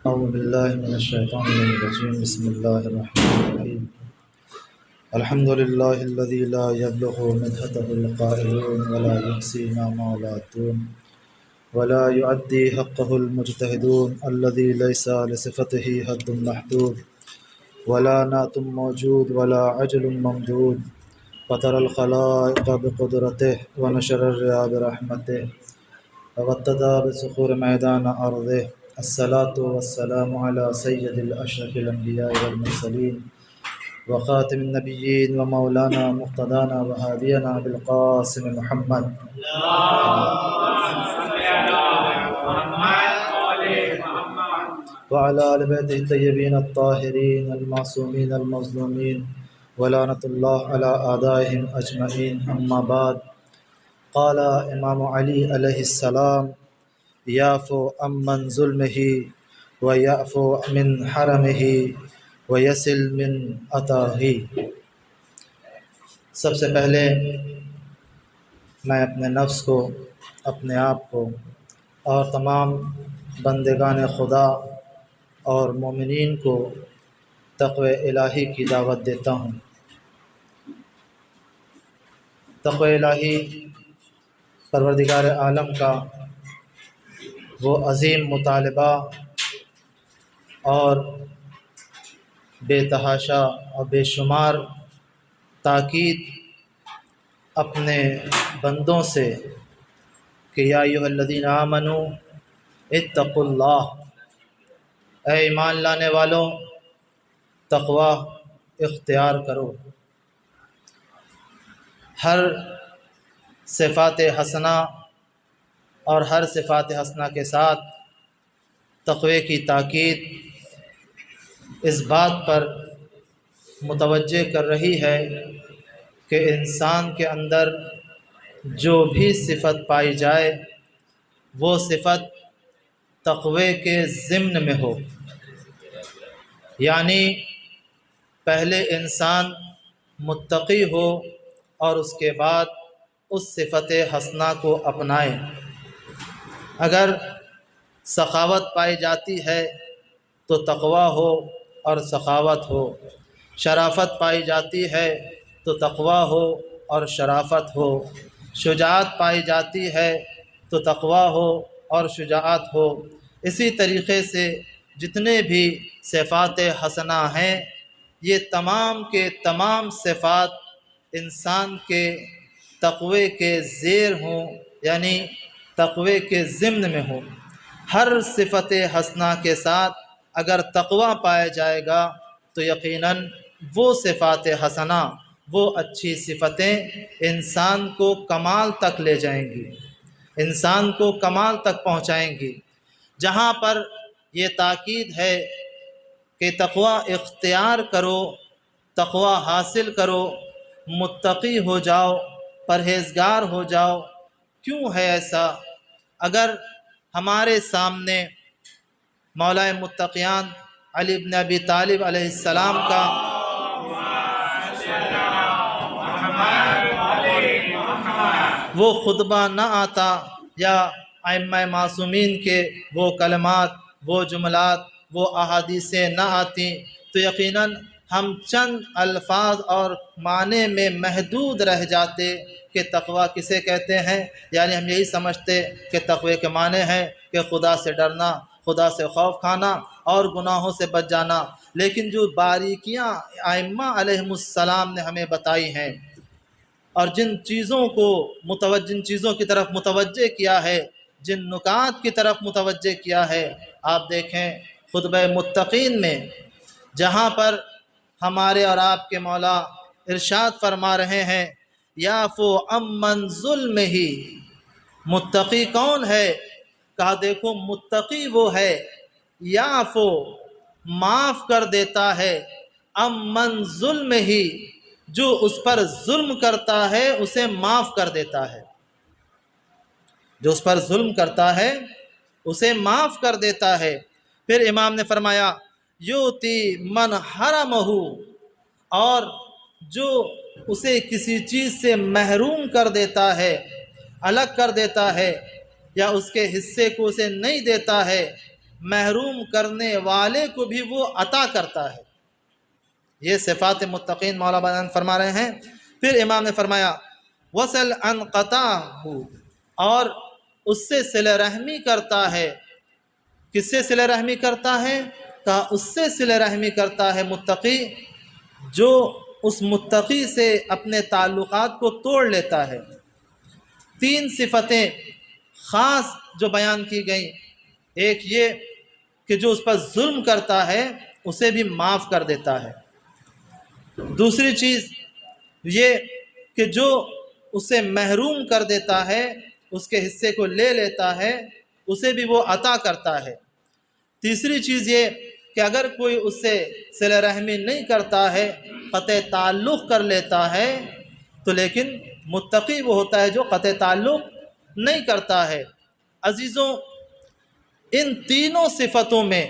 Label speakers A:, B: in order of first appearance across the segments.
A: أعوذ بالله من الشيطان الرجيم بسم الله الرحمن الرحيم الحمد لله الذي لا يبلغ مدحته القائلون ولا يحصي ما ولاتون ولا يؤدي حقه المجتهدون الذي ليس لصفته حد محدود ولا نعت موجود ولا عجل ممدود فطر الخلائق بقدرته ونشر الرياح برحمته وابتدى بصخور ميدان أرضه الصلاة والسلام على سيد الأشرف الأنبياء والمرسلين وخاتم النبيين ومولانا مقتدانا وهادينا بالقاسم محمد وعلى آل بيته الطيبين الطاهرين المعصومين المظلومين ولعنة الله على أعدائهم أجمعين أما بعد قال امام علی علیہ السلام یعفو امن ظلمہ ویعفو من حرمہ ویصل من عطاہ۔ سب سے پہلے میں اپنے نفس کو، اپنے آپ کو اور تمام بندگان خدا اور مومنین کو تقوی الہی کی دعوت دیتا ہوں۔ تقوی الہی پروردگار عالم کا وہ عظیم مطالبہ اور بے تحاشا اور بے شمار تاکید اپنے بندوں سے کہ یا ایھا الذین آمنوا اتقوا اللہ، اے ایمان لانے والوں تقوی اختیار کرو۔ ہر صفات حسنہ اور ہر صفات حسنہ کے ساتھ تقوی کی تاکید اس بات پر متوجہ کر رہی ہے کہ انسان کے اندر جو بھی صفت پائی جائے وہ صفت تقوی کے ضمن میں ہو، یعنی پہلے انسان متقی ہو اور اس کے بعد اس صفت حسنہ کو اپنائے۔ اگر سخاوت پائی جاتی ہے تو تقوی ہو اور سخاوت ہو، شرافت پائی جاتی ہے تو تقوی ہو اور شرافت ہو، شجاعت پائی جاتی ہے تو تقوی ہو اور شجاعت ہو۔ اسی طریقے سے جتنے بھی صفات حسنہ ہیں یہ تمام کے تمام صفات انسان کے تقوی کے زیر ہوں، یعنی تقوی کے ضمن میں ہوں۔ ہر صفت حسنہ کے ساتھ اگر تقوی پایا جائے گا تو یقیناً وہ صفات حسنہ، وہ اچھی صفتیں انسان کو کمال تک لے جائیں گی، انسان کو کمال تک پہنچائیں گی۔ جہاں پر یہ تاکید ہے کہ تقوی اختیار کرو، تقوی حاصل کرو، متقی ہو جاؤ، پرہیزگار ہو جاؤ، کیوں ہے ایسا؟ اگر ہمارے سامنے مولا متقیان علی بن ابی طالب علیہ السلام کا وہ خطبہ نہ آتا یا ائمہ معصومین کے وہ کلمات، وہ جملات، وہ احادیثیں نہ آتیں تو یقیناً ہم چند الفاظ اور معنی میں محدود رہ جاتے کہ تقوی کسے کہتے ہیں، یعنی ہم یہی سمجھتے کہ تقوی کے معنی ہیں کہ خدا سے ڈرنا، خدا سے خوف کھانا اور گناہوں سے بچ جانا۔ لیکن جو باریکیاں ائمہ علیہم السلام نے ہمیں بتائی ہیں اور جن چیزوں کی طرف متوجہ کیا ہے، جن نکات کی طرف متوجہ کیا ہے، آپ دیکھیں خطبہ متقین میں جہاں پر ہمارے اور آپ کے مولا ارشاد فرما رہے ہیں یعفو امن ظلمہ، متقی کون ہے؟ کہا دیکھو متقی وہ ہے یعفو، معاف کر دیتا ہے، امن ظلمہ، جو اس پر ظلم کرتا ہے اسے معاف کر دیتا ہے، جو اس پر ظلم کرتا ہے اسے معاف کر دیتا ہے۔ پھر امام نے فرمایا یؤتی من حرمہ، اور جو اسے کسی چیز سے محروم کر دیتا ہے، الگ کر دیتا ہے یا اس کے حصے کو اسے نہیں دیتا ہے، محروم کرنے والے کو بھی وہ عطا کرتا ہے۔ یہ صفات متقین مولا بیان فرما رہے ہیں۔ پھر امام نے فرمایا وصل ان قطعہ، اور اس سے صلہ رحمی کرتا ہے۔ کس سے صلہ رحمی کرتا ہے؟ کہا اس سے صلہ رحمی کرتا ہے متقی جو اس متقی سے اپنے تعلقات کو توڑ لیتا ہے۔ تین صفتیں خاص جو بیان کی گئیں، ایک یہ کہ جو اس پر ظلم کرتا ہے اسے بھی معاف کر دیتا ہے۔ دوسری چیز یہ کہ جو اسے محروم کر دیتا ہے، اس کے حصے کو لے لیتا ہے، اسے بھی وہ عطا کرتا ہے۔ تیسری چیز یہ کہ اگر کوئی اس سے صلہ رحمی نہیں کرتا ہے، قطع تعلق کر لیتا ہے، تو لیکن متقی وہ ہوتا ہے جو قطع تعلق نہیں کرتا ہے۔ عزیزوں، ان تینوں صفتوں میں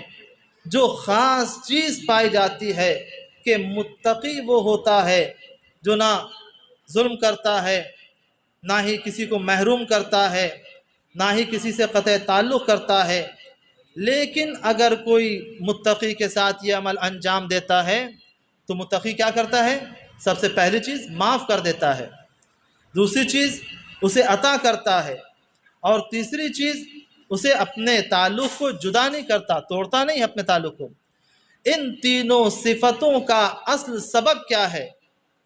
A: جو خاص چیز پائی جاتی ہے کہ متقی وہ ہوتا ہے جو نہ ظلم کرتا ہے، نہ ہی کسی کو محروم کرتا ہے، نہ ہی کسی سے قطع تعلق کرتا ہے۔ لیکن اگر کوئی متقی کے ساتھ یہ عمل انجام دیتا ہے تو متقی کیا کرتا ہے؟ سب سے پہلی چیز معاف کر دیتا ہے، دوسری چیز اسے عطا کرتا ہے، اور تیسری چیز اسے اپنے تعلق کو جدا نہیں کرتا، توڑتا نہیں اپنے تعلق کو۔ ان تینوں صفتوں کا اصل سبب کیا ہے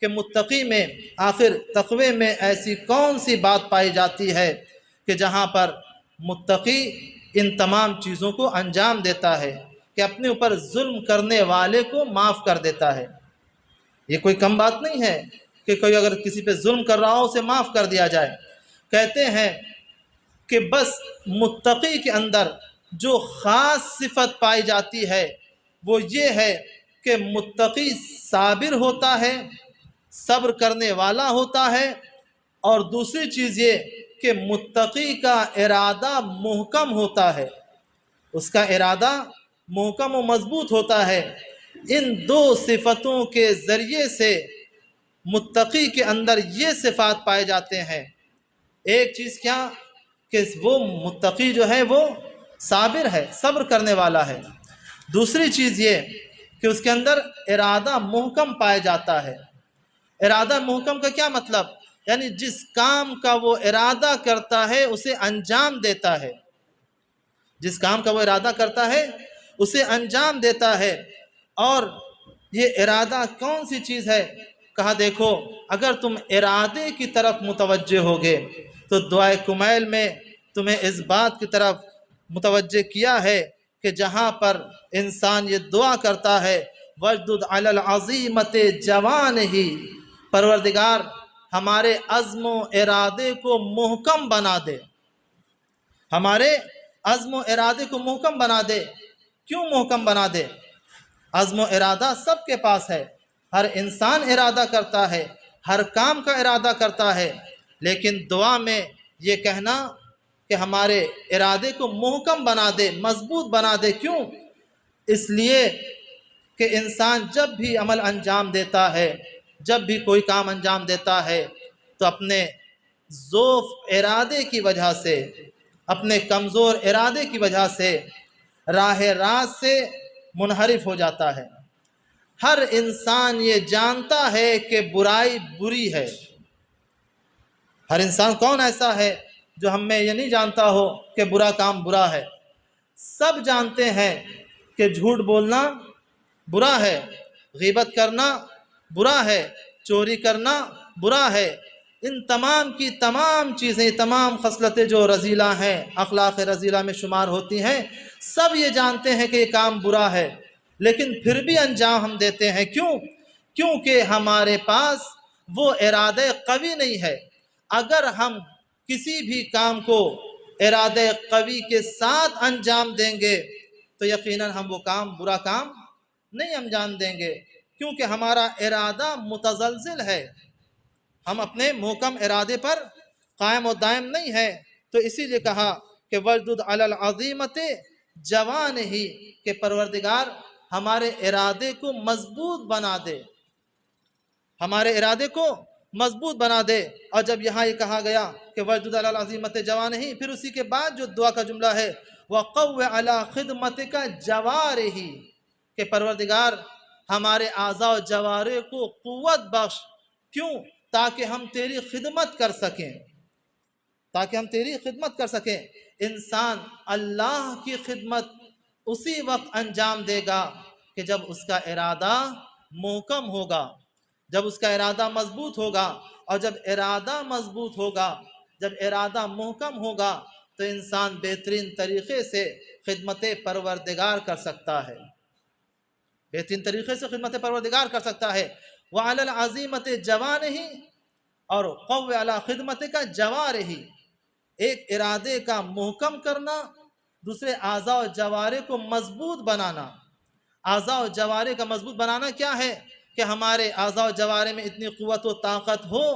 A: کہ متقی میں آخر تقوی میں ایسی کون سی بات پائی جاتی ہے کہ جہاں پر متقی ان تمام چیزوں کو انجام دیتا ہے کہ اپنے اوپر ظلم کرنے والے کو معاف کر دیتا ہے۔ یہ کوئی کم بات نہیں ہے کہ کوئی اگر کسی پہ ظلم کر رہا ہو اسے معاف کر دیا جائے۔ کہتے ہیں کہ بس متقی کے اندر جو خاص صفت پائی جاتی ہے وہ یہ ہے کہ متقی صابر ہوتا ہے، صبر کرنے والا ہوتا ہے، اور دوسری چیز یہ کہ متقی کا ارادہ محکم ہوتا ہے، اس کا ارادہ محکم و مضبوط ہوتا ہے۔ ان دو صفتوں کے ذریعے سے متقی کے اندر یہ صفات پائے جاتے ہیں۔ ایک چیز کیا کہ وہ متقی جو ہے وہ صابر ہے، صبر کرنے والا ہے۔ دوسری چیز یہ کہ اس کے اندر ارادہ محکم پایا جاتا ہے۔ ارادہ محکم کا کیا مطلب؟ یعنی جس کام کا وہ ارادہ کرتا ہے اسے انجام دیتا ہے، جس کام کا وہ ارادہ کرتا ہے اسے انجام دیتا ہے۔ اور یہ ارادہ کون سی چیز ہے؟ کہا دیکھو اگر تم ارادے کی طرف متوجہ ہوگے تو دعائے کمیل میں تمہیں اس بات کی طرف متوجہ کیا ہے کہ جہاں پر انسان یہ دعا کرتا ہے وَجْدُدْ عَلَى الْعَظِيمَةِ جَوَانِهِ، پروردگار ہمارے عزم و ارادے کو محکم بنا دے، ہمارے عزم و ارادے کو محکم بنا دے۔ کیوں محکم بنا دے؟ عزم و ارادہ سب کے پاس ہے، ہر انسان ارادہ کرتا ہے، ہر کام کا ارادہ کرتا ہے، لیکن دعا میں یہ کہنا کہ ہمارے ارادے کو محکم بنا دے، مضبوط بنا دے۔ کیوں؟ اس لیے کہ انسان جب بھی عمل انجام دیتا ہے، جب بھی کوئی کام انجام دیتا ہے تو اپنے ضعف ارادے کی وجہ سے، اپنے کمزور ارادے کی وجہ سے راہ راست سے منحرف ہو جاتا ہے۔ ہر انسان یہ جانتا ہے کہ برائی بری ہے۔ ہر انسان کون ایسا ہے جو ہم میں یہ نہیں جانتا ہو کہ برا کام برا ہے؟ سب جانتے ہیں کہ جھوٹ بولنا برا ہے، غیبت کرنا برا ہے، چوری کرنا برا ہے۔ ان تمام کی تمام چیزیں، تمام خصلتیں جو رذیلہ ہیں، اخلاق رذیلہ میں شمار ہوتی ہیں، سب یہ جانتے ہیں کہ یہ کام برا ہے، لیکن پھر بھی انجام ہم دیتے ہیں۔ کیوں؟ کیونکہ ہمارے پاس وہ ارادہ قوی نہیں ہے۔ اگر ہم کسی بھی کام کو ارادہ قوی کے ساتھ انجام دیں گے تو یقیناً ہم وہ کام برا کام نہیں انجام دیں گے، کیونکہ ہمارا ارادہ متزلزل ہے، ہم اپنے محکم ارادے پر قائم و دائم نہیں ہیں۔ تو اسی لیے کہا کہ وَجْدُدْ عَلَى الْعَظِيمَةِ جَوَانِهِ، کہ پروردگار ہمارے ارادے کو مضبوط بنا دے، ہمارے ارادے کو مضبوط بنا دے۔ اور جب یہاں یہ کہا گیا کہ وَجْدُدْ عَلَى الْعَظِيمَةِ جَوَانِهِ، پھر اسی کے بعد جو دعا کا جملہ ہے وَقَوِّ عَلَى خِدْمَتِكَ جَوَارِحِ کہ پروردگار ہمارے اعضاء و جوارح کو قوت بخش، کیوں؟ تاکہ ہم تیری خدمت کر سکیں، تاکہ ہم تیری خدمت کر سکیں۔ انسان اللہ کی خدمت اسی وقت انجام دے گا کہ جب اس کا ارادہ محکم ہوگا، جب اس کا ارادہ مضبوط ہوگا، اور جب ارادہ مضبوط ہوگا، جب ارادہ محکم ہوگا تو انسان بہترین طریقے سے خدمت پروردگار کر سکتا ہے، بہترین طریقے سے خدمت پروردگار کر سکتا ہے۔ وَعَلَى الْعَزِيمَةِ جَوَانِهِ اور قَوِّ عَلَى خِدْمَتِكَ جَوَارِحِ ایک ارادے کا محکم کرنا، دوسرے اعضاء و جوارح کو مضبوط بنانا۔ اعضاء و جوارح کا مضبوط بنانا کیا ہے؟ کہ ہمارے اعضاء و جوارح میں اتنی قوت و طاقت ہو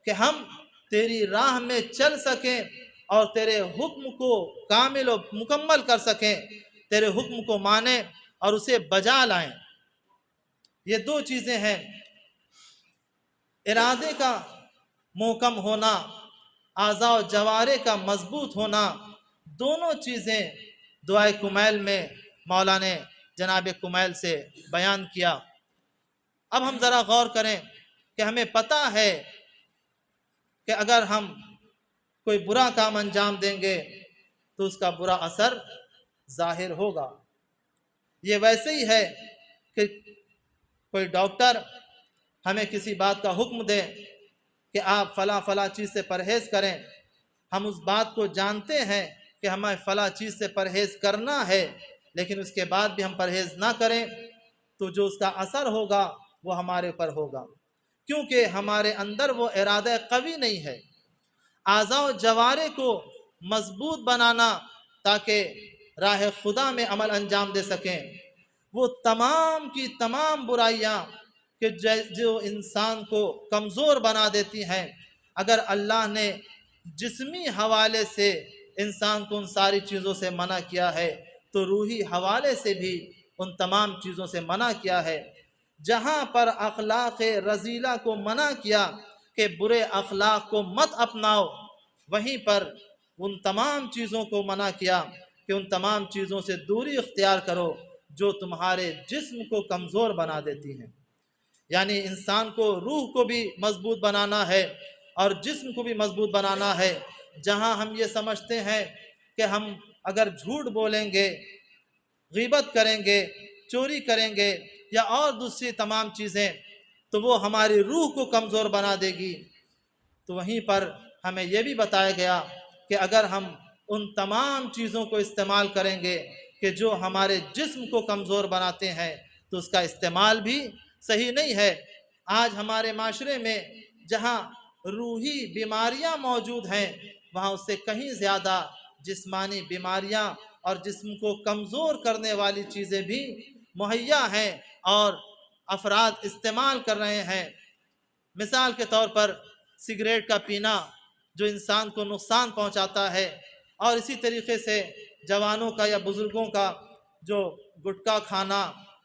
A: کہ ہم تیری راہ میں چل سکیں اور تیرے حکم کو کامل و مکمل کر سکیں، تیرے حکم کو مانیں اور اسے بجا لائیں۔ یہ دو چیزیں ہیں، ارادے کا محکم ہونا، اعضاء و جوارح کا مضبوط ہونا، دونوں چیزیں دعائے کمیل میں مولا نے جناب کمیل سے بیان کیا۔ اب ہم ذرا غور کریں کہ ہمیں پتہ ہے کہ اگر ہم کوئی برا کام انجام دیں گے تو اس کا برا اثر ظاہر ہوگا۔ یہ ویسے ہی ہے کہ کوئی ڈاکٹر ہمیں کسی بات کا حکم دے کہ آپ فلاں فلاں چیز سے پرہیز کریں، ہم اس بات کو جانتے ہیں کہ ہمیں فلاں چیز سے پرہیز کرنا ہے، لیکن اس کے بعد بھی ہم پرہیز نہ کریں تو جو اس کا اثر ہوگا وہ ہمارے اوپر ہوگا، کیونکہ ہمارے اندر وہ ارادہ قوی نہیں ہے۔ اعضاء و جوارح کو مضبوط بنانا تاکہ راہ خدا میں عمل انجام دے سکیں، وہ تمام کی تمام برائیاں کہ جو انسان کو کمزور بنا دیتی ہیں، اگر اللہ نے جسمی حوالے سے انسان کو ان ساری چیزوں سے منع کیا ہے تو روحی حوالے سے بھی ان تمام چیزوں سے منع کیا ہے۔ جہاں پر اخلاق رذیلہ کو منع کیا کہ برے اخلاق کو مت اپناؤ، وہیں پر ان تمام چیزوں کو منع کیا کہ ان تمام چیزوں سے دوری اختیار کرو جو تمہارے جسم کو کمزور بنا دیتی ہیں۔ یعنی انسان کو روح کو بھی مضبوط بنانا ہے اور جسم کو بھی مضبوط بنانا ہے۔ جہاں ہم یہ سمجھتے ہیں کہ ہم اگر جھوٹ بولیں گے، غیبت کریں گے، چوری کریں گے یا اور دوسری تمام چیزیں تو وہ ہماری روح کو کمزور بنا دے گی، تو وہیں پر ہمیں یہ بھی بتایا گیا کہ اگر ہم ان تمام چیزوں کو استعمال کریں گے کہ جو ہمارے جسم کو کمزور بناتے ہیں تو اس کا استعمال بھی صحیح نہیں ہے۔ آج ہمارے معاشرے میں جہاں روحی بیماریاں موجود ہیں وہاں اس سے کہیں زیادہ جسمانی بیماریاں اور جسم کو کمزور کرنے والی چیزیں بھی مہیا ہیں اور افراد استعمال کر رہے ہیں۔ مثال کے طور پر سگریٹ کا پینا جو انسان کو نقصان پہنچاتا ہے، اور اسی طریقے سے جوانوں کا یا بزرگوں کا جو گٹکا کھانا،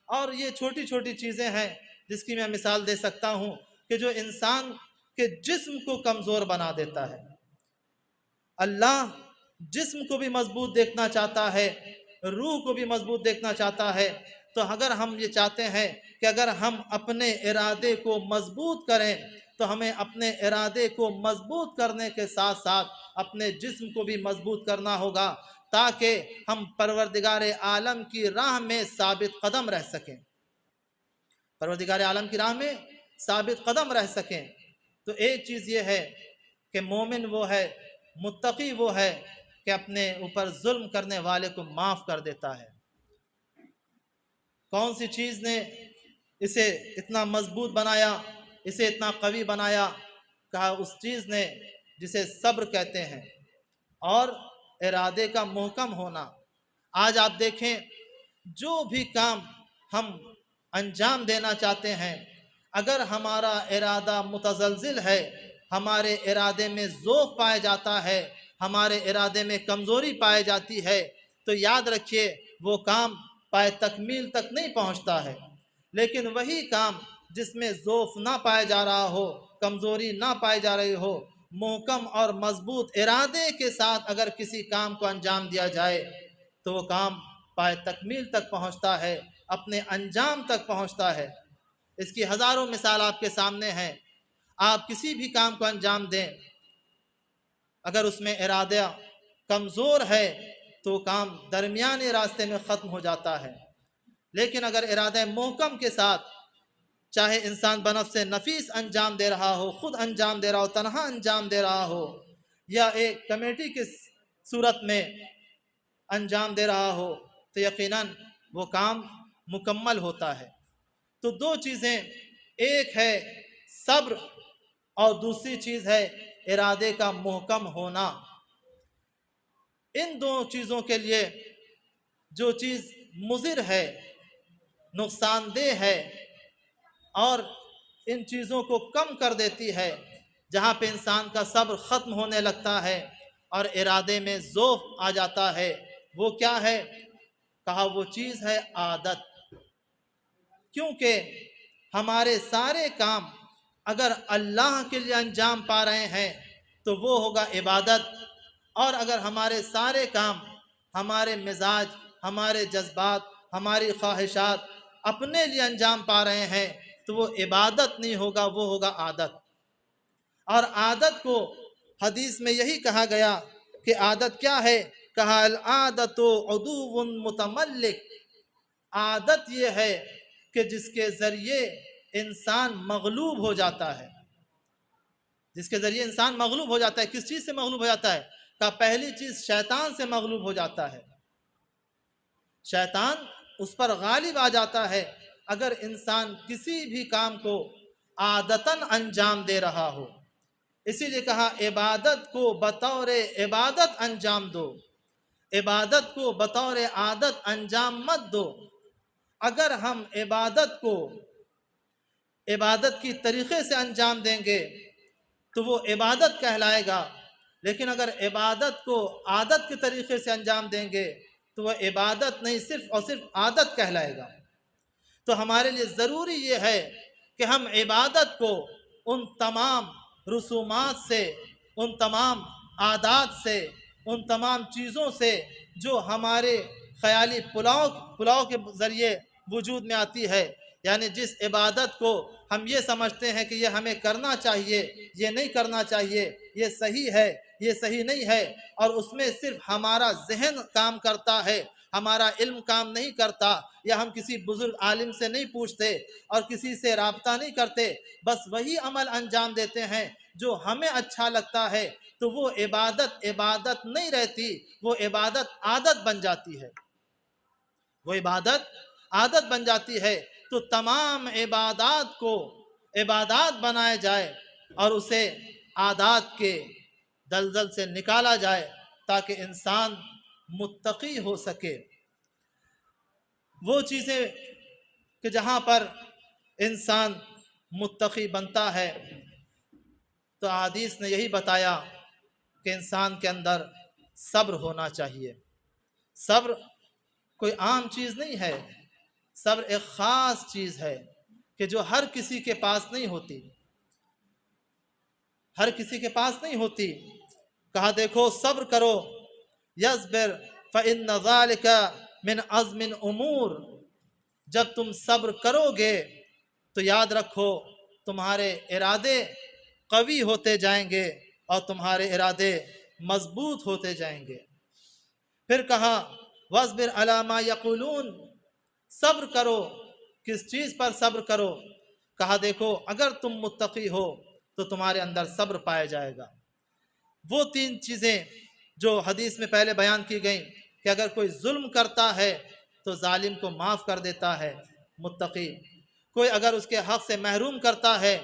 A: اور یہ چھوٹی چھوٹی چیزیں ہیں جس کی میں مثال دے سکتا ہوں کہ جو انسان کے جسم کو کمزور بنا دیتا ہے۔ اللہ جسم کو بھی مضبوط دیکھنا چاہتا ہے، روح کو بھی مضبوط دیکھنا چاہتا ہے، تو اگر ہم یہ چاہتے ہیں کہ اگر ہم اپنے ارادے کو مضبوط کریں تو ہمیں اپنے ارادے کو مضبوط کرنے کے ساتھ ساتھ اپنے جسم کو بھی مضبوط کرنا ہوگا تاکہ ہم پروردگار عالم کی راہ میں ثابت قدم رہ سکیں، پروردگار عالم کی راہ میں ثابت قدم رہ سکیں۔ تو ایک چیز یہ ہے کہ مومن وہ ہے، متقی وہ ہے کہ اپنے اوپر ظلم کرنے والے کو معاف کر دیتا ہے۔ کون سی چیز نے اسے اتنا مضبوط بنایا، اسے اتنا قوی بنایا؟ کہا اس چیز نے جسے صبر کہتے ہیں اور ارادے کا محکم ہونا۔ آج آپ دیکھیں جو بھی کام ہم انجام دینا چاہتے ہیں، اگر ہمارا ارادہ متزلزل ہے، ہمارے ارادے میں ضعف پایا جاتا ہے، ہمارے ارادے میں کمزوری پائی جاتی ہے، تو یاد رکھیے وہ کام پائے تکمیل تک نہیں پہنچتا ہے۔ لیکن وہی کام جس میں ضعف نہ پایا جا رہا ہو، کمزوری نہ پائی جا رہی ہو، محکم اور مضبوط ارادے کے ساتھ اگر کسی کام کو انجام دیا جائے تو وہ کام پائے تکمیل تک پہنچتا ہے، اپنے انجام تک پہنچتا ہے۔ اس کی ہزاروں مثال آپ کے سامنے ہیں۔ آپ کسی بھی کام کو انجام دیں، اگر اس میں ارادہ کمزور ہے تو کام درمیانے راستے میں ختم ہو جاتا ہے، لیکن اگر ارادہ محکم کے ساتھ چاہے انسان بنفس نفیس انجام دے رہا ہو، خود انجام دے رہا ہو، تنہا انجام دے رہا ہو، یا ایک کمیٹی کی صورت میں انجام دے رہا ہو، تو یقیناً وہ کام مکمل ہوتا ہے۔ تو دو چیزیں، ایک ہے صبر اور دوسری چیز ہے ارادے کا محکم ہونا۔ ان دو چیزوں کے لیے جو چیز مضر ہے، نقصان دہ ہے اور ان چیزوں کو کم کر دیتی ہے، جہاں پہ انسان کا صبر ختم ہونے لگتا ہے اور ارادے میں ضعف آ جاتا ہے، وہ کیا ہے؟ کہا وہ چیز ہے عادت۔ کیونکہ ہمارے سارے کام اگر اللہ کے لیے انجام پا رہے ہیں تو وہ ہوگا عبادت، اور اگر ہمارے سارے کام ہمارے مزاج، ہمارے جذبات، ہماری خواہشات اپنے لیے انجام پا رہے ہیں تو وہ عبادت نہیں ہوگا، وہ ہوگا عادت۔ اور عادت کو حدیث میں یہی کہا گیا کہ عادت کیا ہے؟ کہا العادت عدو متملک۔ عادت یہ ہے کہ جس کے ذریعے انسان مغلوب ہو جاتا ہے، جس کے ذریعے انسان مغلوب ہو جاتا ہے۔ کس چیز سے مغلوب ہو جاتا ہے؟ کہا پہلی چیز شیطان سے مغلوب ہو جاتا ہے، شیطان اس پر غالب آ جاتا ہے اگر انسان کسی بھی کام کو عادتاً انجام دے رہا ہو۔ اسی لیے کہا عبادت کو بطور عبادت انجام دو، عبادت کو بطور عادت انجام مت دو۔ اگر ہم عبادت کو عبادت کی طریقے سے انجام دیں گے تو وہ عبادت کہلائے گا، لیکن اگر عبادت کو عادت کے طریقے سے انجام دیں گے تو وہ عبادت نہیں، صرف اور صرف عادت کہلائے گا۔ تو ہمارے لیے ضروری یہ ہے کہ ہم عبادت کو ان تمام رسومات سے، ان تمام عادات سے، ان تمام چیزوں سے جو ہمارے خیالی پلاؤ کے ذریعے وجود میں آتی ہے، یعنی جس عبادت کو ہم یہ سمجھتے ہیں کہ یہ ہمیں کرنا چاہیے، یہ نہیں کرنا چاہیے، یہ صحیح ہے، یہ صحیح نہیں ہے، اور اس میں صرف ہمارا ذہن کام کرتا ہے، ہمارا علم کام نہیں کرتا، یا ہم کسی بزرگ عالم سے نہیں پوچھتے اور کسی سے رابطہ نہیں کرتے، بس وہی عمل انجام دیتے ہیں جو ہمیں اچھا لگتا ہے، تو وہ عبادت نہیں رہتی، وہ عبادت عادت بن جاتی ہے، وہ عبادت عادت بن جاتی ہے۔ تو تمام عبادات کو عبادات بنایا جائے اور اسے عادات کے دلدل سے نکالا جائے تاکہ انسان متقی ہو سکے۔ وہ چیزیں کہ جہاں پر انسان متقی بنتا ہے، تو حدیث نے یہی بتایا کہ انسان کے اندر صبر ہونا چاہیے۔ صبر کوئی عام چیز نہیں ہے، صبر ایک خاص چیز ہے کہ جو ہر کسی کے پاس نہیں ہوتی، ہر کسی کے پاس نہیں ہوتی۔ کہا دیکھو صبر کرو، یصبر فإن ذلك من عزم الامور، جب تم صبر کرو گے تو یاد رکھو تمہارے ارادے قوی ہوتے جائیں گے اور تمہارے ارادے مضبوط ہوتے جائیں گے۔ پھر کہا واصبر علی ما یقولون، صبر کرو، کس چیز پر صبر کرو؟ کہا دیکھو اگر تم متقی ہو تو تمہارے اندر صبر پایا جائے گا۔ وہ تین چیزیں جو حدیث میں پہلے بیان کی گئیں کہ اگر کوئی ظلم کرتا ہے تو ظالم کو معاف کر دیتا ہے متقی، کوئی اگر اس کے حق سے محروم کرتا ہے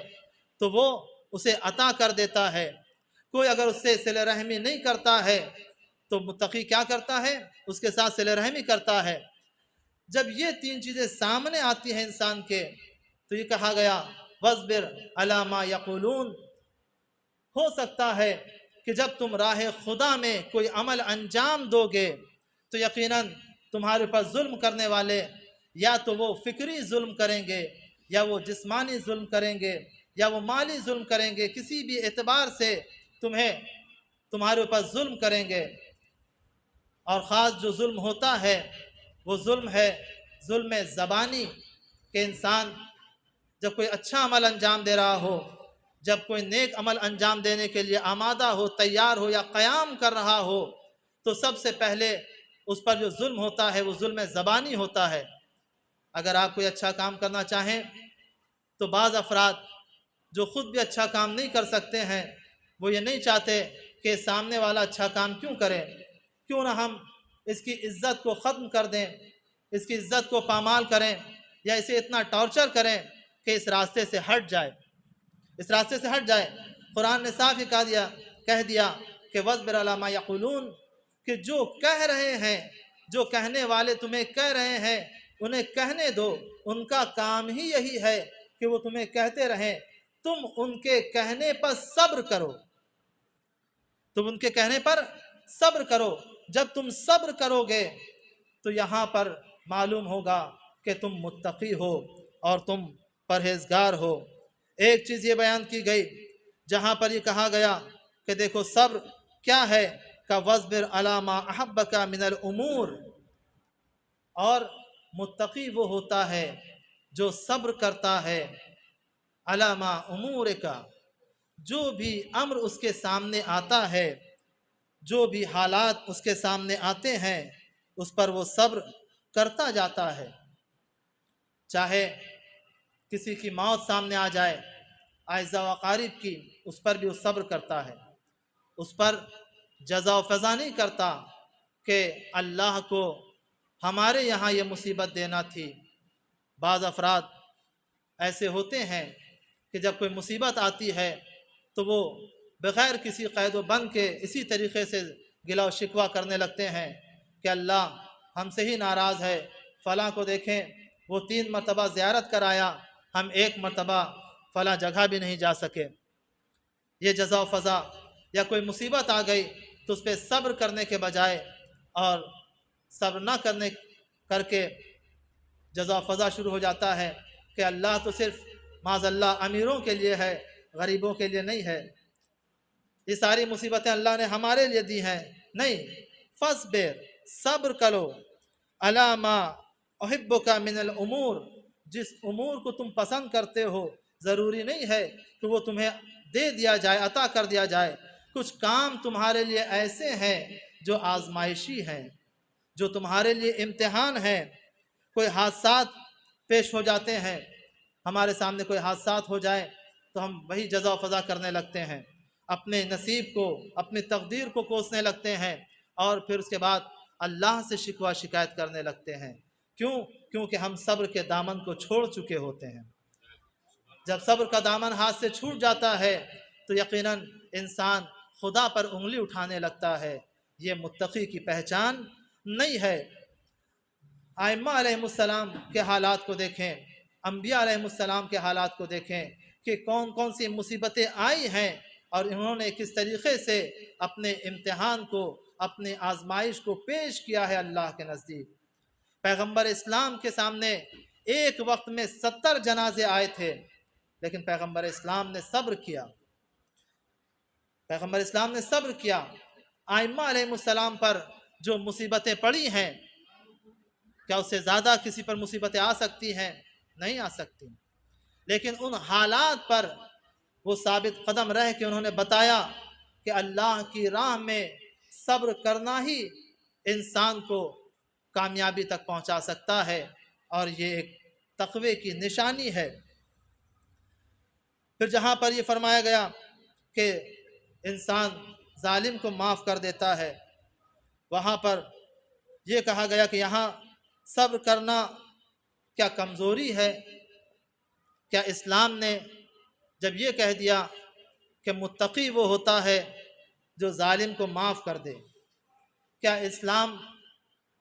A: تو وہ اسے عطا کر دیتا ہے، کوئی اگر اس سے صلہ رحمی نہیں کرتا ہے تو متقی کیا کرتا ہے؟ اس کے ساتھ صلہ رحمی کرتا ہے۔ جب یہ تین چیزیں سامنے آتی ہیں انسان کے تو یہ کہا گیا وَاصْبِرْ عَلَى مَا يَقُولُونَ۔ ہو سکتا ہے کہ جب تم راہ خدا میں کوئی عمل انجام دو گے تو یقیناً تمہارے پاس ظلم کرنے والے یا تو وہ فکری ظلم کریں گے، یا وہ جسمانی ظلم کریں گے، یا وہ مالی ظلم کریں گے، کسی بھی اعتبار سے تمہارے اوپر ظلم کریں گے، اور خاص جو ظلم ہوتا ہے وہ ظلم ہے ظلم زبانی، کہ انسان جب کوئی اچھا عمل انجام دے رہا ہو، جب کوئی نیک عمل انجام دینے کے لیے آمادہ ہو، تیار ہو یا قیام کر رہا ہو، تو سب سے پہلے اس پر جو ظلم ہوتا ہے وہ ظلم زبانی ہوتا ہے۔ اگر آپ کوئی اچھا کام کرنا چاہیں تو بعض افراد جو خود بھی اچھا کام نہیں کر سکتے ہیں، وہ یہ نہیں چاہتے کہ سامنے والا اچھا کام کیوں کرے، کیوں نہ ہم اس کی عزت کو ختم کر دیں، اس کی عزت کو پامال کریں، یا اسے اتنا ٹارچر کریں کہ اس راستے سے ہٹ جائے، اس راستے سے ہٹ جائے۔ قرآن نے صاف ہی کہہ دیا کہ وَاصْبِرْ عَلَىٰ مَا يَقُولُونَ، کہ جو کہہ رہے ہیں، جو کہنے والے تمہیں کہہ رہے ہیں انہیں کہنے دو، ان کا کام ہی یہی ہے کہ وہ تمہیں کہتے رہیں، تم ان کے کہنے پر صبر کرو، تم ان کے کہنے پر صبر کرو۔ جب تم صبر کرو گے تو یہاں پر معلوم ہوگا کہ تم متقی ہو اور تم پرہیزگار ہو۔ ایک چیز یہ بیان کی گئی جہاں پر یہ کہا گیا کہ دیکھو صبر کیا ہے، کہ وَاصْبِرْ عَلَىٰ مَا أَحَبَّكَ مِنَ الْأُمُورِ، اور متقی وہ ہوتا ہے جو صبر کرتا ہے عَلَىٰ مَا أُمُورِكَ، جو بھی امر اس کے سامنے آتا ہے، جو بھی حالات اس کے سامنے آتے ہیں اس پر وہ صبر کرتا جاتا ہے۔ چاہے کسی کی موت سامنے آ جائے، اعزاء و اقارب کی، اس پر بھی وہ صبر کرتا ہے، اس پر جزا و فضا نہیں کرتا کہ اللہ کو ہمارے یہاں یہ مصیبت دینا تھی۔ بعض افراد ایسے ہوتے ہیں کہ جب کوئی مصیبت آتی ہے تو وہ بغیر کسی قید و بند کے اسی طریقے سے گلا و شکوہ کرنے لگتے ہیں کہ اللہ ہم سے ہی ناراض ہے، فلاں کو دیکھیں وہ 3 مرتبہ زیارت کر آیا، ہم 1 مرتبہ فلاں جگہ بھی نہیں جا سکے۔ یہ جزا و فضا، یا کوئی مصیبت آ گئی تو اس پہ صبر کرنے کے بجائے اور صبر نہ کرنے کر کے جزا و فضا شروع ہو جاتا ہے کہ اللہ تو صرف معاذ اللہ امیروں کے لیے ہے، غریبوں کے لیے نہیں ہے، یہ ساری مصیبتیں اللہ نے ہمارے لیے دی ہیں۔ نہیں، فَاصْبِرْ، صبر کرو، عَلَىٰ مَا أُحِبُّكَ مِنَ الْأُمُورِ، جس امور کو تم پسند کرتے ہو ضروری نہیں ہے کہ وہ تمہیں دے دیا جائے، عطا کر دیا جائے۔ کچھ کام تمہارے لیے ایسے ہیں جو آزمائشی ہیں، جو تمہارے لیے امتحان ہیں۔ کوئی حادثات پیش ہو جاتے ہیں، ہمارے سامنے کوئی حادثات ہو جائے تو ہم وہی جزا و فضا کرنے لگتے ہیں، اپنے نصیب کو، اپنی تقدیر کو کوسنے لگتے ہیں، اور پھر اس کے بعد اللہ سے شکوہ شکایت کرنے لگتے ہیں۔ کیونکہ ہم صبر کے دامن کو چھوڑ چکے ہوتے ہیں۔ جب صبر کا دامن ہاتھ سے چھوٹ جاتا ہے تو یقیناً انسان خدا پر انگلی اٹھانے لگتا ہے۔ یہ متقی کی پہچان نہیں ہے۔ ائمہ علیہ السلام کے حالات کو دیکھیں، انبیاء علیہ السلام کے حالات کو دیکھیں کہ کون کون سی مصیبتیں آئی ہیں اور انہوں نے کس طریقے سے اپنے امتحان کو، اپنی آزمائش کو پیش کیا ہے اللہ کے نزدیک۔ پیغمبر اسلام کے سامنے ایک وقت میں 70 جنازے آئے تھے، لیکن پیغمبر اسلام نے صبر کیا، پیغمبر اسلام نے صبر کیا۔ ائمہ علیہ السلام پر جو مصیبتیں پڑی ہیں، کیا اس سے زیادہ کسی پر مصیبتیں آ سکتی ہیں؟ نہیں آ سکتی، لیکن ان حالات پر وہ ثابت قدم رہ کے انہوں نے بتایا کہ اللہ کی راہ میں صبر کرنا ہی انسان کو کامیابی تک پہنچا سکتا ہے، اور یہ ایک تقوی کی نشانی ہے۔ پھر جہاں پر یہ فرمایا گیا کہ انسان ظالم کو معاف کر دیتا ہے، وہاں پر یہ کہا گیا کہ یہاں صبر کرنا کیا کمزوری ہے؟ کیا اسلام نے جب یہ کہہ دیا کہ متقی وہ ہوتا ہے جو ظالم کو معاف کر دے، کیا اسلام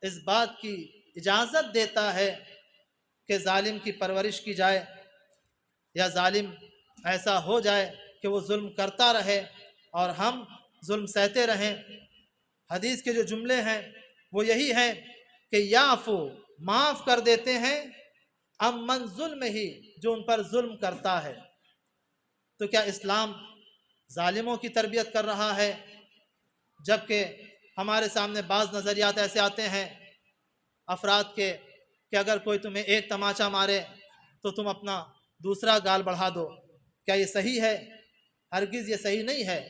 A: اس بات کی اجازت دیتا ہے کہ ظالم کی پرورش کی جائے، یا ظالم ایسا ہو جائے کہ وہ ظلم کرتا رہے اور ہم ظلم سہتے رہیں؟ حدیث کے جو جملے ہیں وہ یہی ہیں کہ یعفو، معاف کر دیتے ہیں، امن ظلم ہی، جو ان پر ظلم کرتا ہے۔ تو کیا اسلام ظالموں کی تربیت کر رہا ہے جبکہ ہمارے سامنے بعض نظریات ایسے آتے ہیں افراد کے کہ اگر کوئی تمہیں ایک تماچا مارے تو تم اپنا دوسرا گال بڑھا دو. کیا یہ صحیح ہے؟ ہرگز یہ صحیح نہیں ہے.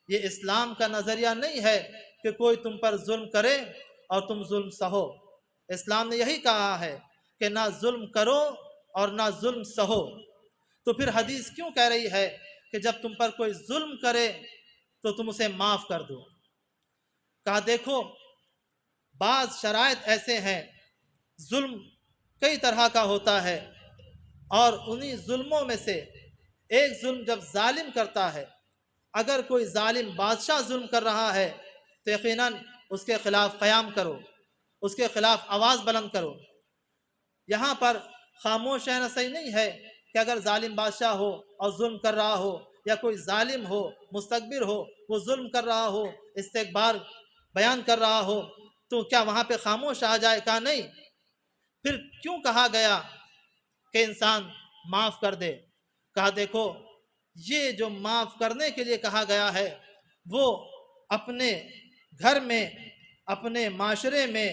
A: یہ اسلام کا نظریہ نہیں ہے کہ کوئی تم پر ظلم کرے اور تم ظلم سہو. اسلام نے یہی کہا ہے کہ نہ ظلم کرو اور نہ ظلم سہو. تو پھر حدیث کیوں کہہ رہی ہے کہ جب تم پر کوئی ظلم کرے تو تم اسے معاف کر دو؟ کہا دیکھو بعض شرائط ایسے ہیں، ظلم کئی طرح کا ہوتا ہے، اور انہی ظلموں میں سے ایک ظلم جب ظالم کرتا ہے، اگر کوئی ظالم بادشاہ ظلم کر رہا ہے تو یقیناً اس کے خلاف قیام کرو، اس کے خلاف آواز بلند کرو. یہاں پر خاموش رہنا صحیح نہیں ہے کہ اگر ظالم بادشاہ ہو اور ظلم کر رہا ہو، یا کوئی ظالم ہو مستکبر ہو وہ ظلم کر رہا ہو استکبار بیان کر رہا ہو تو کیا وہاں پہ خاموش آ جائے؟ کہا نہیں. پھر کیوں کہا گیا کہ انسان معاف کر دے؟ کہا دیکھو یہ جو معاف کرنے کے لیے کہا گیا ہے وہ اپنے گھر میں، اپنے معاشرے میں،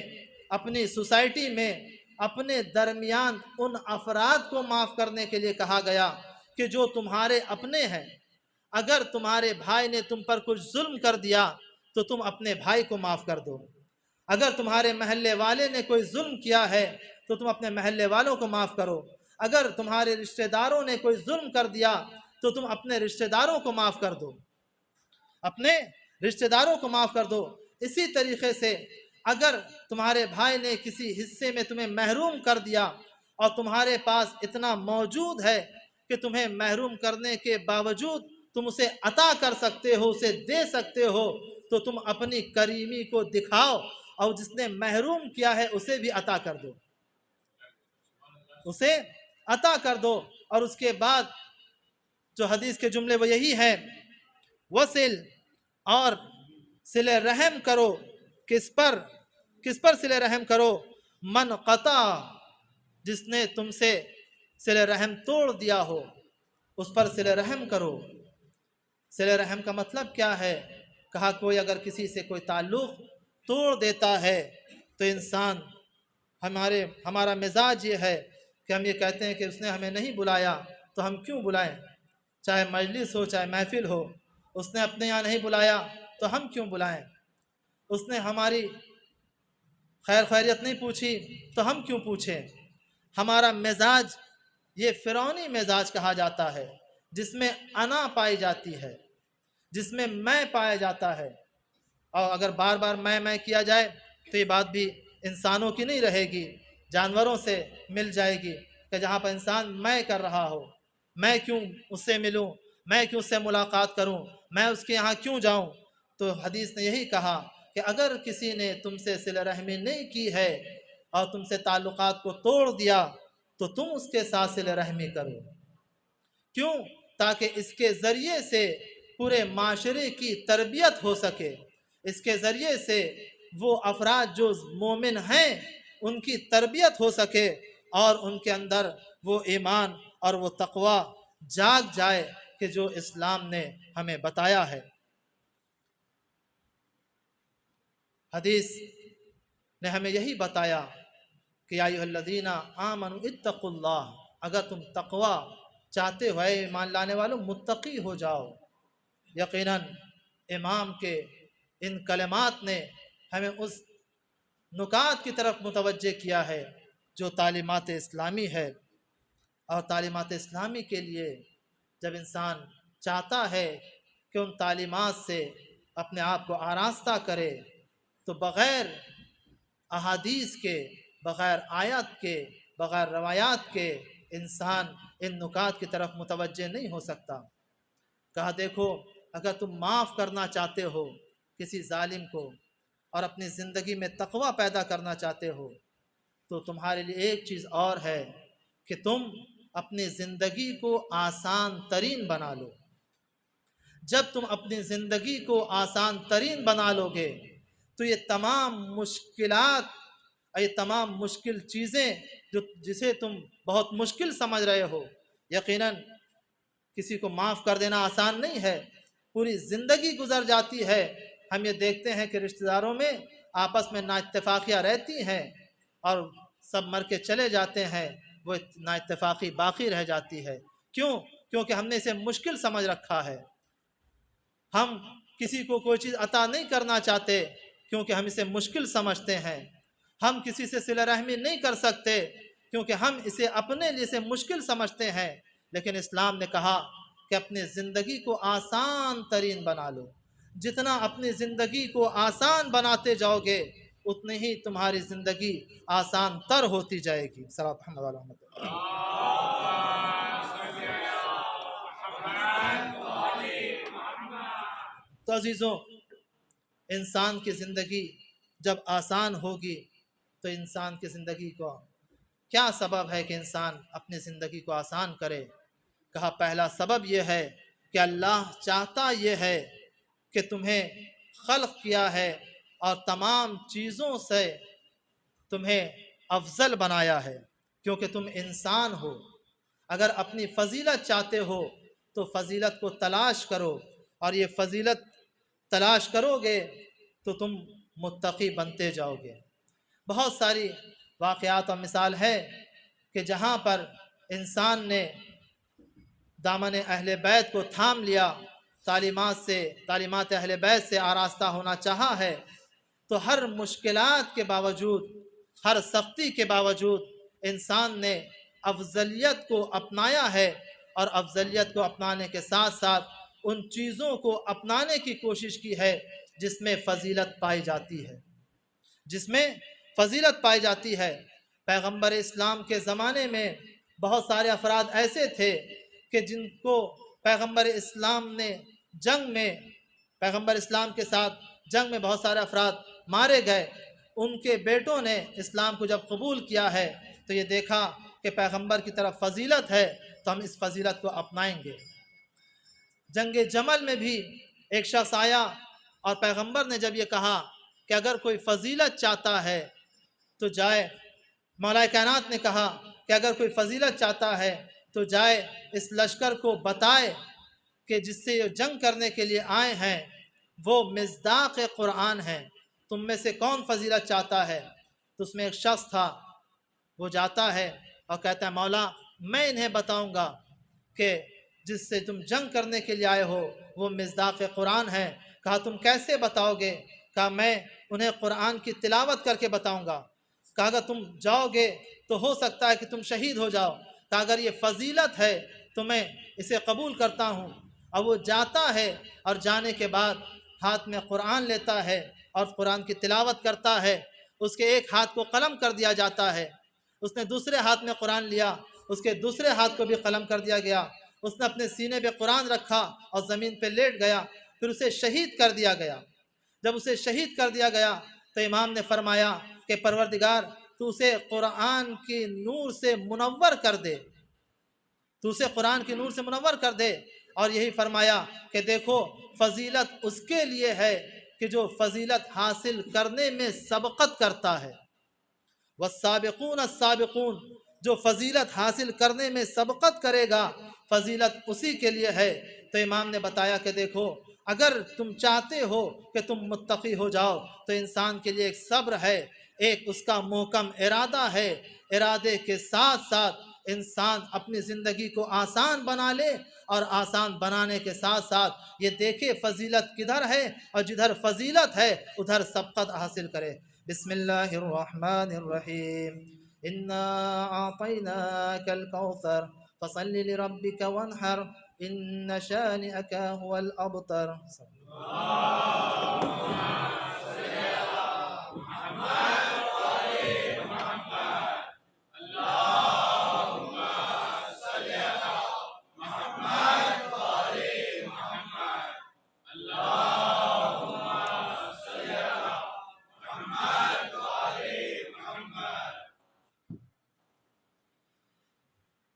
A: اپنی سوسائٹی میں، اپنے درمیان ان افراد کو معاف کرنے کے لیے کہا گیا کہ جو تمہارے اپنے ہیں. اگر تمہارے بھائی نے تم پر کچھ ظلم کر دیا تو تم اپنے بھائی کو معاف کر دو. اگر تمہارے محلے والے نے کوئی ظلم کیا ہے تو تم اپنے محلے والوں کو معاف کرو. اگر تمہارے رشتہ داروں نے کوئی ظلم کر دیا تو تم اپنے رشتہ داروں کو معاف کر دو، اپنے رشتہ داروں کو معاف کر دو. اسی طریقے سے اگر تمہارے بھائی نے کسی حصے میں تمہیں محروم کر دیا اور تمہارے پاس اتنا موجود ہے کہ تمہیں محروم کرنے کے باوجود تم اسے عطا کر سکتے ہو، اسے دے سکتے ہو، تو تم اپنی کریمی کو دکھاؤ اور جس نے محروم کیا ہے اسے بھی عطا کر دو، اسے عطا کر دو. اور اس کے بعد جو حدیث کے جملے وہ یہی ہیں، وصل اور صلہ رحم کرو. کس پر صلہ رحم کرو؟ من قطع، جس نے تم سے صلہ رحم توڑ دیا ہو اس پر صلہ رحم کرو. صلہ رحم کا مطلب کیا ہے؟ کہا کوئی اگر کسی سے کوئی تعلق توڑ دیتا ہے تو انسان ہمارا مزاج یہ ہے کہ ہم یہ کہتے ہیں کہ اس نے ہمیں نہیں بلایا تو ہم کیوں بلائیں، چاہے مجلس ہو چاہے محفل ہو. اس نے اپنے یہاں نہیں بلایا تو ہم کیوں بلائیں، اس نے ہماری خیر خیریت نہیں پوچھی تو ہم کیوں پوچھیں. ہمارا مزاج یہ فرعونی مزاج کہا جاتا ہے، جس میں انا پائی جاتی ہے، جس میں میں پایا جاتا ہے. اور اگر بار بار میں کیا جائے تو یہ بات بھی انسانوں کی نہیں رہے گی، جانوروں سے مل جائے گی کہ جہاں پر انسان میں کر رہا ہو، میں کیوں اس سے ملوں، میں کیوں اس سے ملاقات کروں، میں اس کے یہاں کیوں جاؤں. تو حدیث نے یہی کہا کہ اگر کسی نے تم سے صلہ رحمی نہیں کی ہے اور تم سے تعلقات کو توڑ دیا تو تم اس کے ساتھ صلہ رحمی کرو. کیوں؟ تاکہ اس کے ذریعے سے پورے معاشرے کی تربیت ہو سکے، اس کے ذریعے سے وہ افراد جو مومن ہیں ان کی تربیت ہو سکے اور ان کے اندر وہ ایمان اور وہ تقوی جاگ جائے کہ جو اسلام نے ہمیں بتایا ہے. حدیث نے ہمیں یہی بتایا کہ یا ایھا الذین آمنوا اتقوا اللہ، اگر تم تقوی چاہتے ہو، اے ایمان لانے والوں متقی ہو جاؤ. یقیناً امام کے ان کلمات نے ہمیں اس نکات کی طرف متوجہ کیا ہے جو تعلیمات اسلامی ہے. اور تعلیمات اسلامی کے لیے جب انسان چاہتا ہے کہ ان تعلیمات سے اپنے آپ کو آراستہ کرے تو بغیر احادیث کے، بغیر آیات کے، بغیر روایات کے انسان ان نکات کی طرف متوجہ نہیں ہو سکتا. کہا دیکھو اگر تم معاف کرنا چاہتے ہو کسی ظالم کو اور اپنی زندگی میں تقوی پیدا کرنا چاہتے ہو تو تمہارے لیے ایک چیز اور ہے کہ تم اپنی زندگی کو آسان ترین بنا لو. جب تم اپنی زندگی کو آسان ترین بنا لو گے تو یہ تمام مشکلات، یہ تمام مشکل چیزیں جسے تم بہت مشکل سمجھ رہے ہو، یقیناً کسی کو معاف کر دینا آسان نہیں ہے. پوری زندگی گزر جاتی ہے ہم یہ دیکھتے ہیں کہ رشتہ داروں میں آپس میں نااتفاقیاں رہتی ہیں اور سب مر کے چلے جاتے ہیں، وہ نااتفاقی باقی رہ جاتی ہے۔ کیوں؟ کیونکہ ہم نے اسے مشکل سمجھ رکھا ہے۔ ہم کسی کو کوئی چیز عطا نہیں کرنا چاہتے کیونکہ ہم اسے مشکل سمجھتے ہیں۔ ہم کسی سے صلہ رحمی نہیں کر سکتے کیونکہ ہم اسے اپنے لیے سے مشکل سمجھتے ہیں۔ لیکن اسلام نے کہا کہ اپنی زندگی کو آسان ترین بنا لو۔ جتنا اپنی زندگی کو آسان بناتے جاؤ گے اتنی ہی تمہاری زندگی آسان تر ہوتی جائے گی۔ صلی اللہ علیہ وسلم۔ تو عزیزوں، انسان کی زندگی جب آسان ہوگی تو انسان کی زندگی کو کیا سبب ہے کہ انسان اپنی زندگی کو آسان کرے؟ کہا پہلا سبب یہ ہے کہ اللہ چاہتا یہ ہے کہ تمہیں خلق کیا ہے اور تمام چیزوں سے تمہیں افضل بنایا ہے کیونکہ تم انسان ہو۔ اگر اپنی فضیلت چاہتے ہو تو فضیلت کو تلاش کرو، اور یہ فضیلت تلاش کرو گے تو تم متقی بنتے جاؤ گے۔ بہت ساری واقعات اور مثال ہے کہ جہاں پر انسان نے دامن اہل بیت کو تھام لیا، تعلیمات اہل بیت سے آراستہ ہونا چاہا ہے، تو ہر مشکلات کے باوجود، ہر سختی کے باوجود انسان نے افضلیت کو اپنایا ہے، اور افضلیت کو اپنانے کے ساتھ ساتھ ان چیزوں کو اپنانے کی کوشش کی ہے جس میں فضیلت پائی جاتی ہے، جس میں فضیلت پائی جاتی ہے۔ پیغمبر اسلام کے زمانے میں بہت سارے افراد ایسے تھے کہ جن کو پیغمبر اسلام نے پیغمبر اسلام کے ساتھ جنگ میں بہت سارے افراد مارے گئے۔ ان کے بیٹوں نے اسلام کو جب قبول کیا ہے تو یہ دیکھا کہ پیغمبر کی طرف فضیلت ہے تو ہم اس فضیلت کو اپنائیں گے۔ جنگ جمل میں بھی ایک شخص آیا اور پیغمبر نے جب یہ کہا کہ اگر کوئی فضیلت چاہتا ہے تو جائے، مولا کائنات نے کہا کہ اگر کوئی فضیلت چاہتا ہے تو جائے اس لشکر کو بتائے کہ جس سے یہ جنگ کرنے کے لیے آئے ہیں وہ مصداق قرآن ہیں، تم میں سے کون فضیلت چاہتا ہے؟ تو اس میں ایک شخص تھا، وہ جاتا ہے اور کہتا ہے مولا میں انہیں بتاؤں گا کہ جس سے تم جنگ کرنے کے لیے آئے ہو وہ مصداق قرآن ہے۔ کہا تم کیسے بتاؤ گے؟ کہا میں انہیں قرآن کی تلاوت کر کے بتاؤں گا۔ کہا اگر تم جاؤ گے تو ہو سکتا ہے کہ تم شہید ہو جاؤ۔ کہا اگر یہ فضیلت ہے تو میں اسے قبول کرتا ہوں۔ اور وہ جاتا ہے اور جانے کے بعد ہاتھ میں قرآن لیتا ہے اور قرآن کی تلاوت کرتا ہے۔ اس کے ایک ہاتھ کو قلم کر دیا جاتا ہے، اس نے دوسرے ہاتھ میں قرآن لیا، اس کے دوسرے ہاتھ کو بھی قلم کر دیا گیا، اس نے اپنے سینے پہ قرآن رکھا اور زمین پہ لیٹ گیا، پھر اسے شہید کر دیا گیا۔ جب اسے شہید کر دیا گیا تو امام نے فرمایا کہ پروردگار تو اسے قرآن کی نور سے منور کر دے، تو اسے قرآن کی نور سے منور کر دے۔ اور یہی فرمایا کہ دیکھو فضیلت اس کے لیے ہے کہ جو فضیلت حاصل کرنے میں سبقت کرتا ہے، والسابقون السابقون، جو فضیلت حاصل کرنے میں سبقت کرے گا فضیلت اسی کے لیے ہے۔ تو امام نے بتایا کہ دیکھو اگر تم چاہتے ہو کہ تم متقی ہو جاؤ تو انسان کے لیے ایک صبر ہے، ایک اس کا محکم ارادہ ہے، ارادے کے ساتھ ساتھ انسان اپنی زندگی کو آسان بنا لے، اور آسان بنانے کے ساتھ ساتھ یہ دیکھے فضیلت کدھر ہے، اور جدھر فضیلت ہے ادھر سبقت حاصل کرے۔ بسم اللہ الرحمن الرحیم، انا اعطیناک الکوثر فصل لربک وانحر ان شانئک هو الابتر۔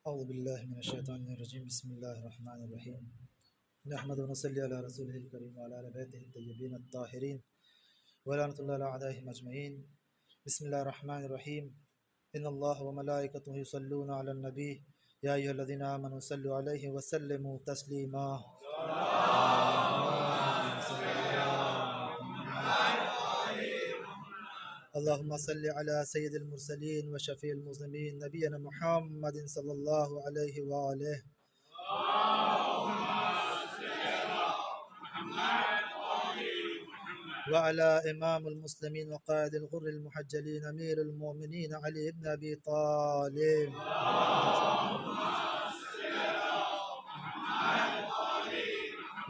A: اعوذ باللہ من الشیطان الرجیم، بسم اللہ الرحمن الرحیم، نحمد و نصلی علی رسولہ الکریم وعلی آل بیتہ الطیبین الطاہرین ولعنۃ اللہ علی اعدائہم اجمعین۔ بسم اللہ الرحمن الرحیم، ان اللہ وملائکتہ یصلون علی النبی یا ایھا الذین آمنوا صلوا علیہ وسلموا تسلیما۔ اللهم صل على سيد المرسلين وشفيع المذنبين نبينا محمد صلى الله عليه وآله وعلى إمام المسلمين وقائد الغر المحجلين أمير المؤمنين علي بن أبي طالب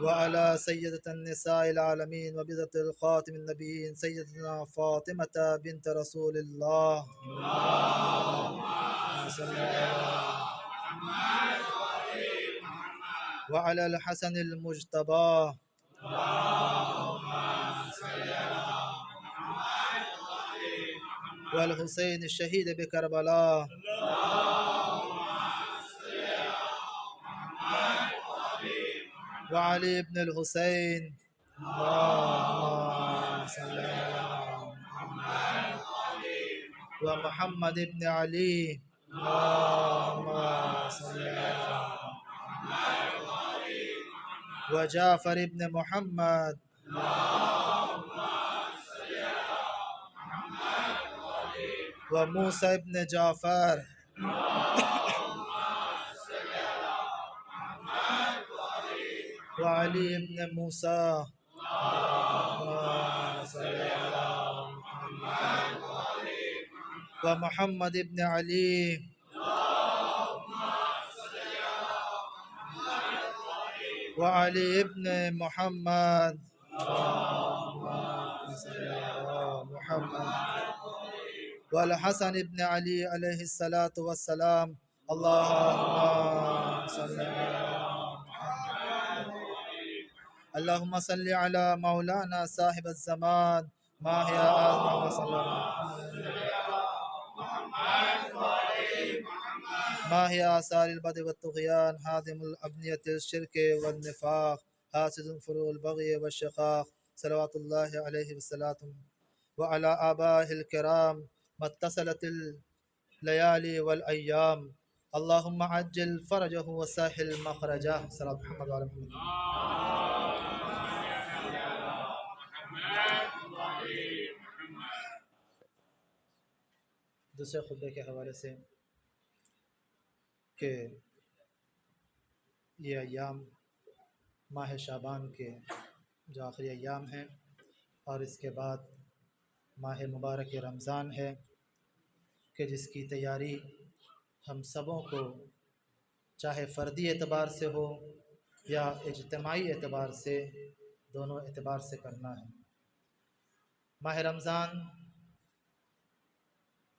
A: وعلى سيدة النساء العالمين وبذة الخاتم النبيين سيدنا فاطمة بنت رسول الله وعلى الحسن المجتبى والحسين الشهيد بكربلاء وعلي بن الحسين اللهم صل على محمد ومحمد بن علي اللهم صل على وجعفر بن محمد وموسى بن جعفر وعلي بن موسى اللهم صل على محمد ومحمد بن علي وعلي بن محمد اللهم صل على محمد والحسن بن علي عليه الصلاة والسلام اللهم صل على محمد اللهم صل على مولانا صاحب الزمان ماهي اللهم صل ما هي آثار البدء والطغيان هادم الأبنية الشرك والنفاق حاسد فروع البغي والشقاق صلوات الله عليه وسلم وعلى آبائه الكرام ما اتصلت الليالي والأيام اللهم عجل فرجه وسهل مخرجه صلاة محمد وعلى محمد. دوسرے خطبے کے حوالے سے کہ یہ ایام ماہ شعبان کے جو آخری ایام ہیں اور اس کے بعد ماہ مبارک رمضان ہے کہ جس کی تیاری ہم سبوں کو چاہے فردی اعتبار سے ہو یا اجتماعی اعتبار سے دونوں اعتبار سے کرنا ہے۔ ماہ رمضان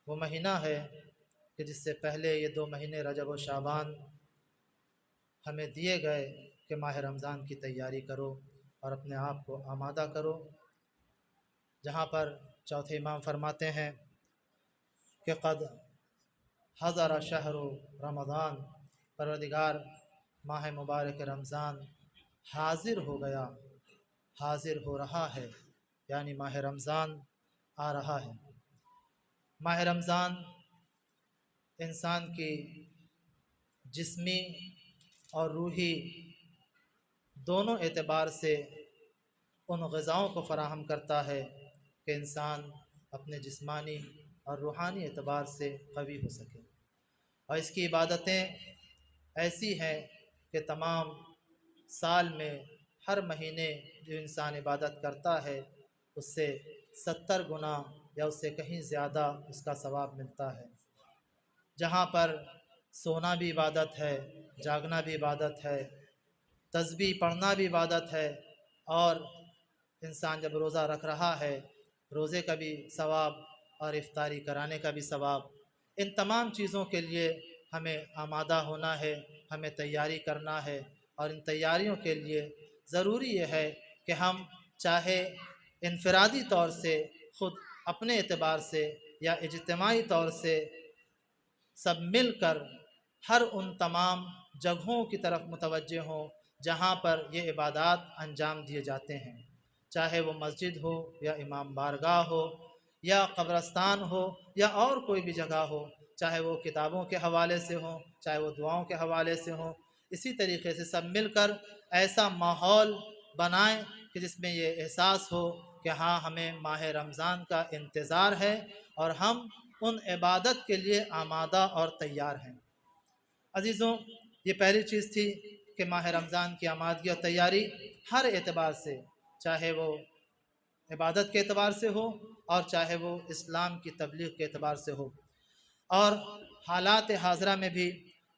A: وہ مہینہ ہے کہ جس سے پہلے یہ 2 مہینے رجب و شعبان ہمیں دیے گئے کہ ماہ رمضان کی تیاری کرو اور اپنے آپ کو آمادہ کرو، جہاں پر چوتھے امام فرماتے ہیں کہ قد حضر شہر رمضان، پروردگار ماہ مبارک رمضان حاضر ہو گیا، حاضر ہو رہا ہے، یعنی ماہ رمضان آ رہا ہے۔ ماہ رمضان انسان کی جسمی اور روحی دونوں اعتبار سے ان غذاؤں کو فراہم کرتا ہے کہ انسان اپنے جسمانی اور روحانی اعتبار سے قوی ہو سکے، اور اس کی عبادتیں ایسی ہیں کہ تمام سال میں ہر مہینے جو انسان عبادت کرتا ہے اس سے 70 گنا یا اس سے کہیں زیادہ اس کا ثواب ملتا ہے۔ جہاں پر سونا بھی عبادت ہے، جاگنا بھی عبادت ہے، تسبیح پڑھنا بھی عبادت ہے، اور انسان جب روزہ رکھ رہا ہے روزے کا بھی ثواب اور افطاری کرانے کا بھی ثواب۔ ان تمام چیزوں کے لیے ہمیں آمادہ ہونا ہے، ہمیں تیاری کرنا ہے، اور ان تیاریوں کے لیے ضروری یہ ہے کہ ہم چاہے انفرادی طور سے خود اپنے اعتبار سے یا اجتماعی طور سے سب مل کر ہر ان تمام جگہوں کی طرف متوجہ ہوں جہاں پر یہ عبادات انجام دیے جاتے ہیں، چاہے وہ مسجد ہو یا امام بارگاہ ہو یا قبرستان ہو یا اور کوئی بھی جگہ ہو، چاہے وہ کتابوں کے حوالے سے ہوں، چاہے وہ دعاؤں کے حوالے سے ہوں۔ اسی طریقے سے سب مل کر ایسا ماحول بنائیں کہ جس میں یہ احساس ہو کہ ہاں ہمیں ماہ رمضان کا انتظار ہے اور ہم ان عبادت کے لیے آمادہ اور تیار ہیں۔ عزیزوں، یہ پہلی چیز تھی کہ ماہ رمضان کی آمادگی اور تیاری ہر اعتبار سے، چاہے وہ عبادت کے اعتبار سے ہو اور چاہے وہ اسلام کی تبلیغ کے اعتبار سے ہو۔ اور حالات حاضرہ میں بھی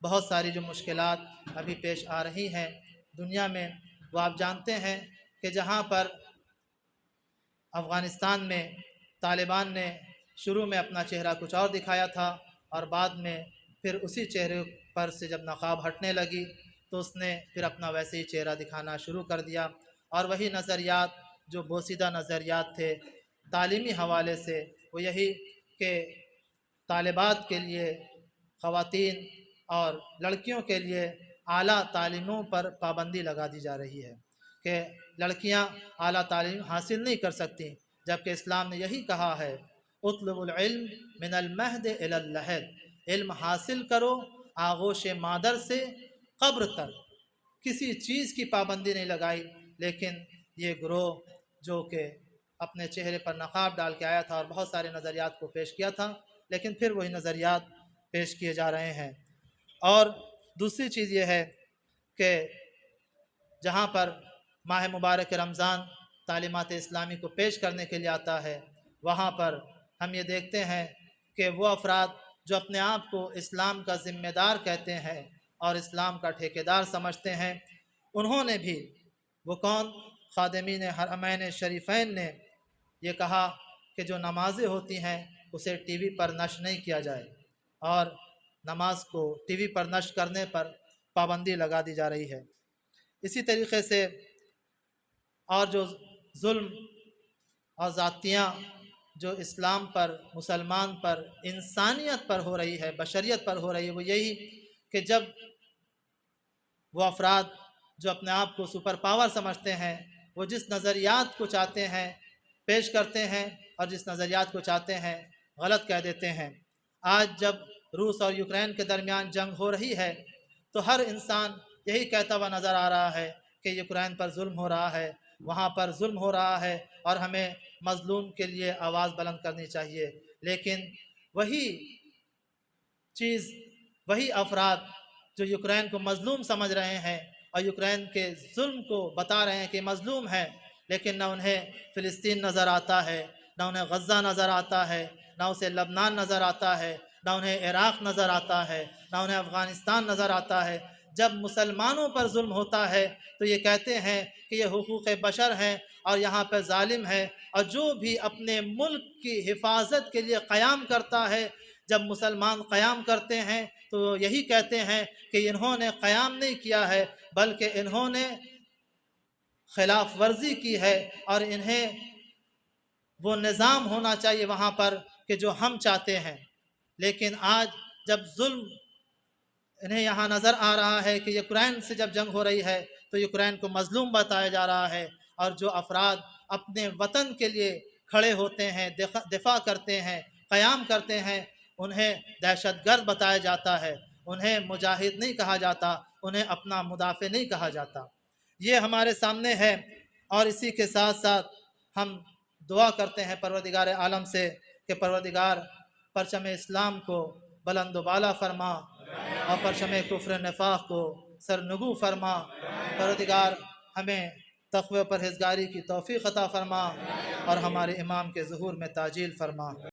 A: بہت ساری جو مشکلات ابھی پیش آ رہی ہیں دنیا میں، وہ آپ جانتے ہیں کہ جہاں پر افغانستان میں طالبان نے شروع میں اپنا چہرہ کچھ اور دکھایا تھا اور بعد میں پھر اسی چہرے پر سے جب نقاب ہٹنے لگی تو اس نے پھر اپنا ویسے ہی چہرہ دکھانا شروع کر دیا، اور وہی نظریات جو بوسیدہ نظریات تھے تعلیمی حوالے سے، وہ یہی کہ طالبات کے لیے، خواتین اور لڑکیوں کے لیے اعلیٰ تعلیموں پر پابندی لگا دی جا رہی ہے کہ لڑکیاں اعلیٰ تعلیم حاصل نہیں کر سکتیں، جبکہ اسلام نے یہی کہا ہے اطلب العلم من المہد الی اللحد، علم حاصل کرو آغوش مادر سے قبر تک۔ کسی چیز کی پابندی نہیں لگائی، لیکن یہ گروہ جو کہ اپنے چہرے پر نقاب ڈال کے آیا تھا اور بہت سارے نظریات کو پیش کیا تھا، لیکن پھر وہی نظریات پیش کیے جا رہے ہیں۔ اور دوسری چیز یہ ہے کہ جہاں پر ماہ مبارک رمضان تعلیمات اسلامی کو پیش کرنے کے لیے آتا ہے، وہاں پر ہم یہ دیکھتے ہیں کہ وہ افراد جو اپنے آپ کو اسلام کا ذمہ دار کہتے ہیں اور اسلام کا ٹھیکیدار سمجھتے ہیں، انہوں نے بھی، وہ کون؟ خادمین حرمین شریفین نے یہ کہا کہ جو نمازیں ہوتی ہیں اسے ٹی وی پر نشر نہیں کیا جائے، اور نماز کو ٹی وی پر نشر کرنے پر پابندی لگا دی جا رہی ہے۔ اسی طریقے سے اور جو ظلم اور زیادتیاں جو اسلام پر، مسلمان پر، انسانیت پر ہو رہی ہے، بشریت پر ہو رہی ہے، وہ یہی کہ جب وہ افراد جو اپنے آپ کو سپر پاور سمجھتے ہیں، وہ جس نظریات کو چاہتے ہیں پیش کرتے ہیں اور جس نظریات کو چاہتے ہیں غلط کہہ دیتے ہیں۔ آج جب روس اور یوکرین کے درمیان جنگ ہو رہی ہے تو ہر انسان یہی کہتا ہوا نظر آ رہا ہے کہ یوکرین پر ظلم ہو رہا ہے، وہاں پر ظلم ہو رہا ہے اور ہمیں مظلوم کے لیے آواز بلند کرنی چاہیے۔ لیکن وہی چیز، وہی افراد جو یوکرین کو مظلوم سمجھ رہے ہیں اور یوکرین کے ظلم کو بتا رہے ہیں کہ مظلوم ہے، لیکن نہ انہیں فلسطین نظر آتا ہے، نہ انہیں غزہ نظر آتا ہے، نہ اسے لبنان نظر آتا ہے، نہ انہیں عراق نظر آتا ہے، نہ انہیں افغانستان نظر آتا ہے۔ جب مسلمانوں پر ظلم ہوتا ہے تو یہ کہتے ہیں کہ یہ حقوق بشر ہیں اور یہاں پہ ظالم ہے، اور جو بھی اپنے ملک کی حفاظت کے لیے قیام کرتا ہے، جب مسلمان قیام کرتے ہیں تو یہی کہتے ہیں کہ انہوں نے قیام نہیں کیا ہے بلکہ انہوں نے خلاف ورزی کی ہے، اور انہیں وہ نظام ہونا چاہیے وہاں پر کہ جو ہم چاہتے ہیں۔ لیکن آج جب ظلم انہیں یہاں نظر آ رہا ہے کہ یوکرین سے جب جنگ ہو رہی ہے تو یوکرین کو مظلوم بتایا جا رہا ہے، اور جو افراد اپنے وطن کے لیے کھڑے ہوتے ہیں، دفاع کرتے ہیں، قیام کرتے ہیں، انہیں دہشت گرد بتایا جاتا ہے، انہیں مجاہد نہیں کہا جاتا، انہیں اپنا مدافع نہیں کہا جاتا۔ یہ ہمارے سامنے ہے، اور اسی کے ساتھ ساتھ ہم دعا کرتے ہیں پروردگار عالم سے کہ پروردگار پرچم اسلام کو بلند و بالا فرما اور پرچم کفر نفاق کو سرنگو فرما۔ پروردگار ہمیں تقوی و پرہیزگاری کی توفیق عطا فرما اور ہمارے امام کے ظہور میں تعجیل فرما۔